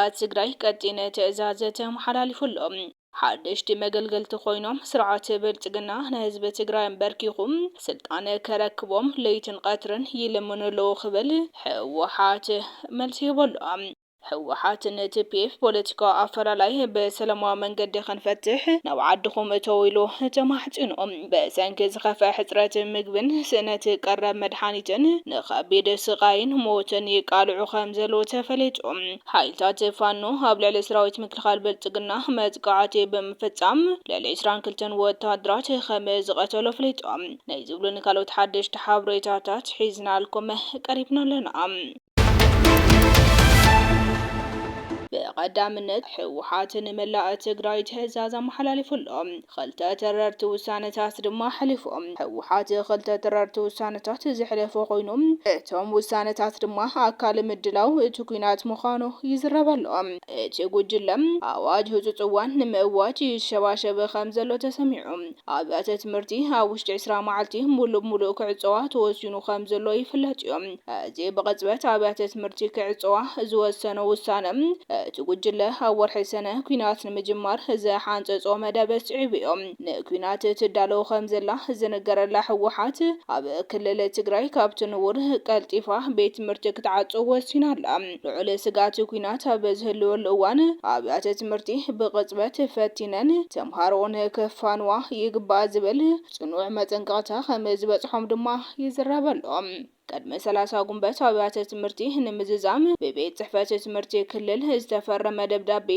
ምምላእ ትግራይ ቀጢነ ትእዛዝ ተመሓላሊፉሎም ሓድሽቲ መገልገልቲ ኮይኖም ስርዓት ብልጽግና ንህዝቢ ትግራይ በርኪኹም ስልጣን ከረክቦም ለይትን ቀትርን ይልምንለው ክብል ህወሓት መልሲ ይበሎም ህወሓት TPF ፖለቲካዊ ኣፈላላይ በሰላማዊ መንገዲ ክንፈትሕ ናብ ዓድኹም እተው ኢሉ ተማሕፂኖም በሰንኪ ዝኸፍአ ሕፅረት ምግብን ስእነት ቀረብ መድሓኒትን ንከቢድ ስቃይን ሞትን ይቃልዑ ከም ዘለዉ ተፈሊጦም ሓይልታት ፋኖ ኣብ ልዕሊ ሰራዊት ምክልኻል ብልጽግና መጥቃዕቲ ብምፍጻም ልዕሊ 22 ወታደራት ከም ዝቀተሉ ፈሊጦም ናይ ዝብሉን ካልኦት ሓደሽቲ ሓበሬታታት ሒዝናልኩም ቀሪብና ኣለና በቀዳምነት ህወሓት ንመላእ ትግራይ ትእዛዝ ኣመሓላሊፉሎም ክልተ ተረርቲ ውሳነታት ድማ ሓሊፎም ህወሓት ክልተ ተረርቲ ውሳነታት ዝሕለፈ ኮይኖም እቶም ውሳነታት ድማ ኣካል ምድላው እቲ ኩናት ምዃኑ ይዝረበሎም እቲ ጉጅለም ኣዋጅ ህፁፅ እዋን ንምእዋጅ ይሸባሸበ ከም ዘሎ ተሰሚዑ ኣብያተ ትምህርቲ ኣብ ውሽጢ 20 መዓልቲ ሙሉእ ክዕፀዋ ተወሲኑ ከም ዘሎ ይፍለጥ እዮም እዚ ብቅፅበት ኣብያተ ትምህርቲ ክዕፀዋ ዝወሰነ ውሳነ እቲ ጉጅለ ኣብ ወርሒ ሰነ ኩናት ንምጅማር ዝሓንፀጾ መደብ ስዒብ እዮም ንኩናት ትዳለው ከም ዘላ ዝነገረላ ህወሓት ኣብ ክልል ትግራይ ካብቲ ንቡር ቀልጢፋ ቤት ትምህርቲ ክትዓጽው ወሲና ኣላ ልዑል ስጋት ኩናት ኣብ ዝህልወሉ እዋን ኣብያተ ትምህርቲ ብቅፅበት ፈቲነን ተምሃሮን ከፋንዋ ይግባእ ዝብል ጽኑዕ መጠንቀቕታ ከም ዝበጽሖም ድማ ይዝረበሎም ቀድመ 30 ጉንበት ኣብያተ ትምህርቲ ንምዝዛም በቤት ጽሕፈት ትምህርቲ ክልል ዝተፈረመ ደብዳቤ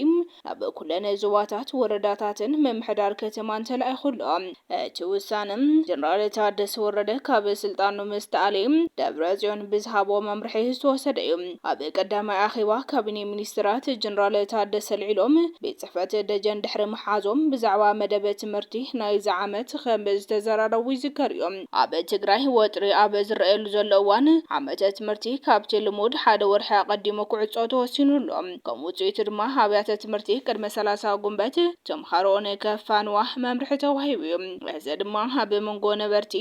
ናብ ኩለን ዞባታት ወረዳታትን መምሕዳር ከተማን ተላኢኹሎም እቲ ውሳነ ጀነራል ታደሰ ወረደ ካብ ስልጣኑ ምስተኣለም ደብረጽዮን ብዝሃቦ መምርሒ ዝተወሰደ እዩ ኣብ ቀዳማይ ኣኼባ ካቢኔ ሚኒስትራት ጀነራል ታደሰ ልዒሎም ቤት ጽሕፈት ደጀን ድሕሪ መሓዞም ብዛዕባ መደብ ትምህርቲ ናይ ዝዓመት ከም ዝተዘራረቡ ይዝከር እዮም ኣብ ትግራይ ወጥሪ ኣብ ዝረአየሉ ዘሎ እዋን ዓመተ ትምህርቲ ካብቲ ልሙድ ሓደ ወርሒ ቀዲሙ ክዕጾ ተወሲኑሎም ከም ውጽኢት ድማ ኣብያተ ትምህርቲ ቅድመ 30 ጉንበት ተምሃሮን ከፋንዋ መምርሒ ተዋሂቡ እዚ ድማ ኣብ መንጎ ነበርቲ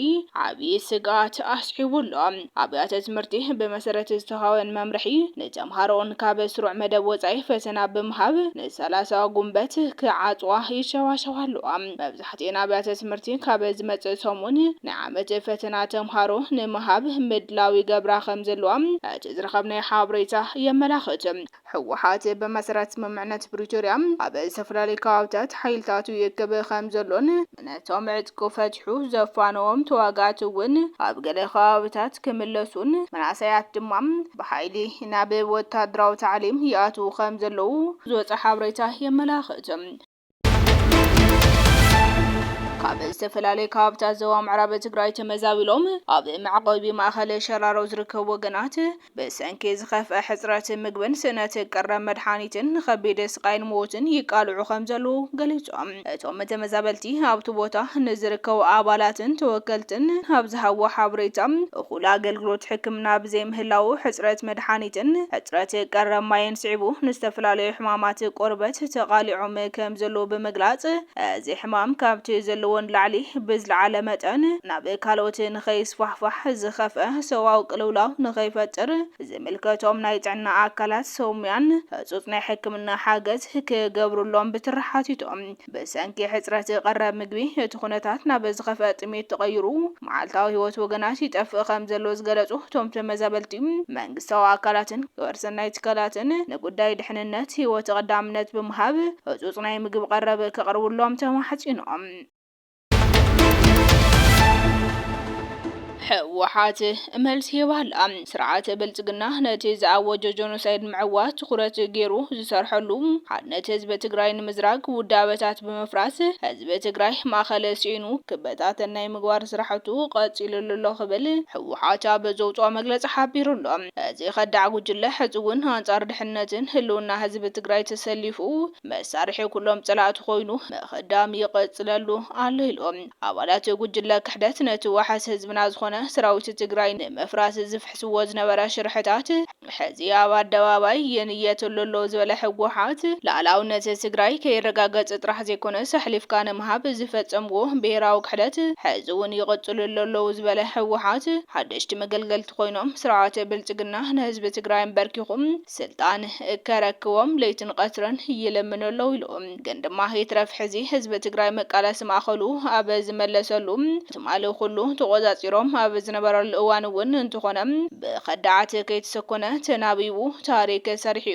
ዓብይ ስጋት ኣስዒቡሎም ኣብያተ ትምህርቲ ብመሰረት ዝተሃወን መምርሒ ንተምሃሮን ካብ ስሩዕ መደብ ወጻኢ ፈተና ብምሃብ ን30 ጉንበት ክዓጽዋ ይሸዋሸዋሉ መብዛሕትአን ኣብያተ ትምህርቲ ካብ ዝመጽእ ሰሙን ንዓመት ፈተና ተምሃሮ ንምሃብ ምድላዊ ገብራ ከም ዘለዎም እቲ ዝረኸብናይ ሓበሬታ የመላኽት ህወሓት በመሰረት ስምምዕነት ፕሪቶሪያ ኣብ ዝተፈላለዩ ከባቢታት ሓይልታቱ ይክብ ከም ዘሎን ነቶም ዕጥቂ ፈትሑ ዘፋነዎም ተዋጋእቲ እውን ኣብ ገለ ከባቢታት ክምለሱን መናእሰያት ድማ ብሓይሊ ናብ ወታደራዊ ታዕሊም ይኣትዉ ከም ዘለዉ ዝወፀ ሓበሬታ የመላኽት ካብ ዝተፈላለዩ ከባቢታት ዞባ ምዕራብ ትግራይ ተመዛቢሎም ኣብ ማዕቆቢ ማእከል ሸራሮ ዝርከቡ ወገናት በሰንኪ ዝኸፍአ ሕፅረት ምግብን ስእነት ቀረብ መድሓኒትን ከቢድ ስቃይን ሞትን ይቃልዑ ከም ዘለዉ ገሊፆም እቶም ተመዛበልቲ ኣብቲ ቦታ ንዝርከቡ ኣባላትን ተወከልትን ኣብ ዝሃቦ ሓበሬታ እኹል ኣገልግሎት ሕክምና ብዘይምህላው ሕፅረት መድሓኒትን ሕፅረት ቀረብ ማይን ስዒቡ ንዝተፈላለዩ ሕማማት ቆርበት ተቃሊዖም ከም ዘለዉ ብምግላጽ እዚ ሕማም ካብቲ ዘለዎን ላዕሊ ብዝለዓለ መጠን ናብ ካልኦት ንኸይስፋሕፋሕ ዝኸፍአ ሰዋዊ ቅልውላው ንኸይፈጥር ዝምልከቶም ናይ ጥዕና ኣካላት ሰውምያን ህፁፅ ናይ ሕክምና ሓገዝ ክገብሩሎም ብትራሓቲቶም በሰንኪ ሕፅረት ቀረብ ምግቢ እቲ ኩነታት ናብ ዝኸፍአ ጥሜት ተቐይሩ መዓልታዊ ህይወት ወገናት ይጠፍእ ከም ዘሎ ዝገለጹ እቶም ተመዛበልቲ መንግስታዊ ኣካላትን ግብረሰናይ ትካላትን ንጉዳይ ድሕንነት ህይወት ቀዳምነት ብምሃብ ህፁፅ ናይ ምግቢ ቀረብ ከቕርቡሎም ተማሕፂኖም ህወሓት መልሲ ይባል ስርዓት ብልጽግና ነቲ ዝኣወጀ ጆኖሳይድ ምዕዋት ትኩረት ገይሩ ዝሰርሐሉ ሓድነት ህዝቢ ትግራይ ንምዝራግ ውዳበታት ብምፍራስ ህዝቢ ትግራይ ማእከል ሲዒኑ ክበታተን ናይ ምግባር ስራሕቱ ቀፂሉሉ ኣሎ ክብል ህወሓት ኣብ ዘውፅኦ መግለፂ ሓቢሩሎ እዚ ከዳዕ ጉጅለ ሕፅውን ኣንጻር ድሕነትን ህልውና ህዝቢ ትግራይ ተሰሊፉ መሳርሒ ኩሎም ፀላእቲ ኮይኑ ምኽዳም ይቀፅለሉ ኣሎ ኢሎም ኣባላት ጉጅለ ክሕደት ነቲ ዋሓስ ህዝብና ዝኾነ ዝኾነ ሰራዊት ትግራይ ንመፍራስ ዝፍሕስዎ ዝነበረ ሽርሕታት ሕዚ ኣብ ኣደባባይ የንየትሉ ዝበለ ህወሓት ላዕላውነት ትግራይ ከይረጋገጽ ጥራሕ ዘይኮነ ሰሕሊፍካ ንምሃብ ዝፈጸምዎ ብሄራዊ ክሕደት ሕዚ እውን ይቕጽሉ ኣለዉ ዝበለ ህወሓት ሓደሽቲ መገልገልቲ ኮይኖም ስርዓተ ብልጽግና ንህዝቢ ትግራይ በርኪኹም ስልጣን ከረክቦም ለይትን ቀትረን ይለምነለው ኢሎም ግን ድማ ይትረፍ ሕዚ ህዝቢ ትግራይ መቃለስ ማእኸሉ ኣብ ዝመለሰሉ ትማሊ ኩሉ ተቆጻጺሮም ኣብ ዝነበረሉ እዋን እውን እንትኾነ ብኸዳዓት ከይተሰኮነ ተናቢቡ ታሪክ ሰሪሑ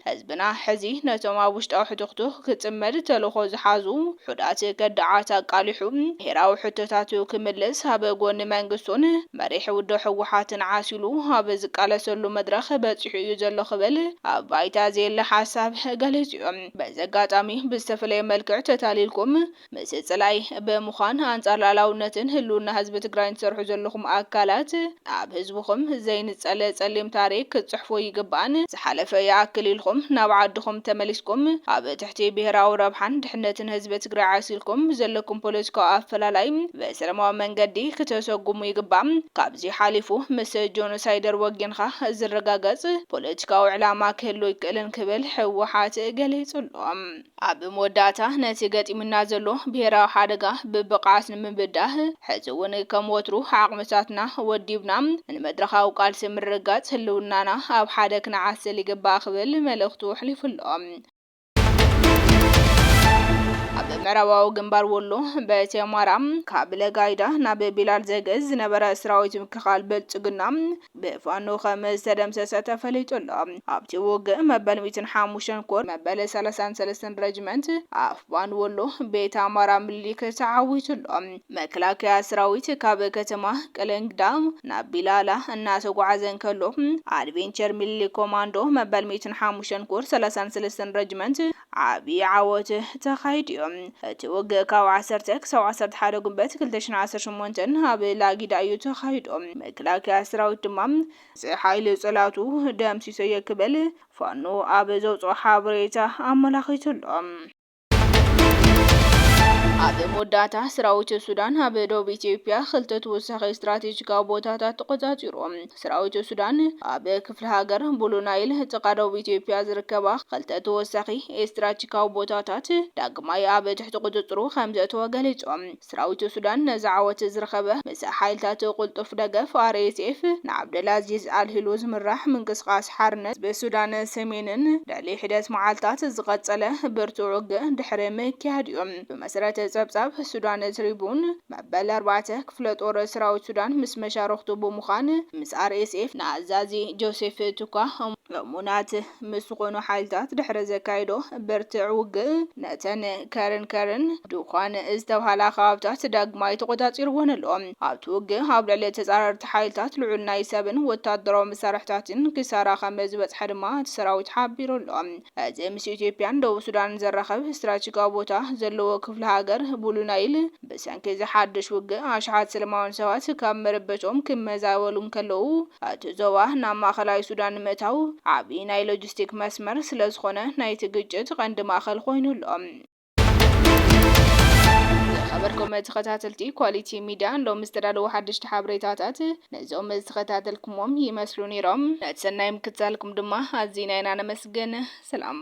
ህዝብና ሕዚ ነቶም ኣብ ውሽጣዊ ሕትኽቱ ክጽመድ ተልኾ ዝሓዙ ሑዳት ከዳዓት ኣቃሊሑ ብሄራዊ ሕቶታቱ ክምልስ ኣብ ጎኒ መንግስቱን መሪሕ ውድብ ህወሓትን ዓሲሉ ኣብ ዝቃለሰሉ መድረኽ በፂሑ እዩ ዘሎ ክብል ኣብ ባይታ ዘየለ ሓሳብ ገሊጹ እዮም። በዚ ኣጋጣሚ ብዝተፈለየ መልክዕ ተታሊልኩም ምስ ጽላይ ብምዃን ኣንጻር ላዕላውነትን ህልውና ህዝቢ ትግራይ ትሰርሑ ዘለኹም ኣካላት ኣብ ህዝብኹም ዘይንጸለ ጸሊም ታሪክ ክጽሕፉ ይግባእን ዝሓለፈ ይኣክል ኢልኩም ናብ ዓድኹም ተመሊስኩም ኣብ ትሕቲ ብሄራዊ ረብሓን ድሕነትን ህዝቢ ትግራይ ዓሲልኩም ዘለኩም ፖለቲካዊ ኣፈላላይ በሰላማዊ መንገዲ ክተሰጉሙ ይግባእ። ካብዚ ሓሊፉ ምስ ጆኖሳይደር ወጊንኻ ዝረጋገጽ ፖለቲካዊ ዕላማ ክህሉ ይክእልን ክብል ህወሓት ገሊጹሎም። ኣብ መወዳእታ ነቲ ገጢምና ዘሎ ብሄራዊ ሓደጋ ብብቕዓት ንምብዳህ ሕዚ እውን ከም ወትሩ ዓቕምታትና ወዲብና ንመድረኻዊ ቃልሲ ምርጋጽ ህልውናና ኣብ ሓደ ክንዓስል ይግባእ ክብል መልእኽቱ ኣሕሊፉሎም። ኣብ ምዕራባዊ ግንባር ወሎ በቴማራ ካብ ለጋይዳ ናብ ቢላል ዘገዝ ዝነበረ ሰራዊት ምክኻል ብልጽግና ብፋኖ ከም ዝተደምሰሰ ተፈሊጡ ኣሎ። ኣብቲ ውግእ መበል 105 ኮር መበል 33 ረጅመንት ኣፍባን ወሎ ቤተማራ ምልክ ተዓዊቱ ኣሎ። መከላከያ ሰራዊት ካብ ከተማ ቀለንግዳ ናብ ቢላላ እናተጓዓዘ ከሎ ኣድቬንቸር ሚሊክ ኮማንዶ መበል 105 ኮር 33 ረጅመንት ዓቢ ዓወት ተኻይዱ። እቲ ውግእ ካብ 10 ክሳብ 11 ጉንበት 2018 ኣብ ላጊዳ እዩ ተኻይዱ። መከላከያ ሰራዊት ድማ ሓይሊ ጽላቱ ደምሲሶ ክብል ፋኖ ኣብ ዘውፅኦ ሓበሬታ ኣመላኺቱ ኣሎ። ኣብ መወዳእታ ሰራዊት ሱዳን ኣብ ደቡብ ኢትዮጵያ ክልተ ተወሳኺ ስትራቴጂካዊ ቦታታት ተቆጻጺሮም። ሰራዊት ሱዳን ኣብ ክፍለ ሃገር ብሉ ናይል ጥቃ ደቡብ ኢትዮጵያ ዝርከባ ክልተ ተወሳኺ ስትራቴጂካዊ ቦታታት ዳግማይ ኣብ ትሕቲ ቁጽጽሩ ከም ዘእተወ ገሊጾም። ሰራዊት ሱዳን ነዚ ዓወት ዝረኸበ ምስ ሓይልታት ቁልጡፍ ደገፍ RSF ንዓብደልአዚዝ ኣልሂሉ ዝምራሕ ምንቅስቓስ ሓርነት ብሱዳን ሰሜንን ልዕሊ ሒደት መዓልታት ዝቐጸለ ብርቱዕ ውግእ ድሕሪ ምክያድ እዮም። ብመሰረት ጸብጻብ ሱዳን ትሪቡን መበል 4 ክፍለ ጦር ሰራዊት ሱዳን ምስ መሻርክቱ ብምዃን ምስ RSF ንኣዛዚ ጆሴፍ ቱካ ሙናት ምስ ዝኾኑ ሓይልታት ድሕሪ ዘካይዶ ብርቱዕ ውግእ ነተን ከረን ድኳን ዝተባሃላ ከባብታት ዳግማይ ተቆጻጺርዎን ኣለዎም። ኣብቲ ውግእ ኣብ ልዕሊ ተጻረርቲ ሓይልታት ልዑል ናይ ሰብን ወታደራዊ መሳርሕታትን ክሳራ ከም ዝበጽሐ ድማ እቲ ሰራዊት ሓቢሩ ኣሎ። እዚ ምስ ኢትዮጵያን ደቡብ ሱዳን ዘራኸብ ስትራቴጂካዊ ቦታ ዘለዎ ክፍለ ሃገር ብሉ ናይል ብሰንኪ ዝሓድሽ ውግእ ኣሽሓት ሰላማውያን ሰባት ካብ መረበቶም ክመዛበሉ ከለዉ እቲ ዞባ ናብ ማእከላይ ሱዳን ምእታው ዓብይ ናይ ሎጂስቲክ መስመር ስለዝኾነ ናይቲ ግጭት ቀንዲ ማእከል ኮይኑ ኣሎ። خبركم تخاتلتي كواليتي ميديا لو مستدلو حدش حبريتاتات نزوم تخاتلكم يمسلوني رام نتسنى يمكتسالكم دما هزينا انا مسجن سلام.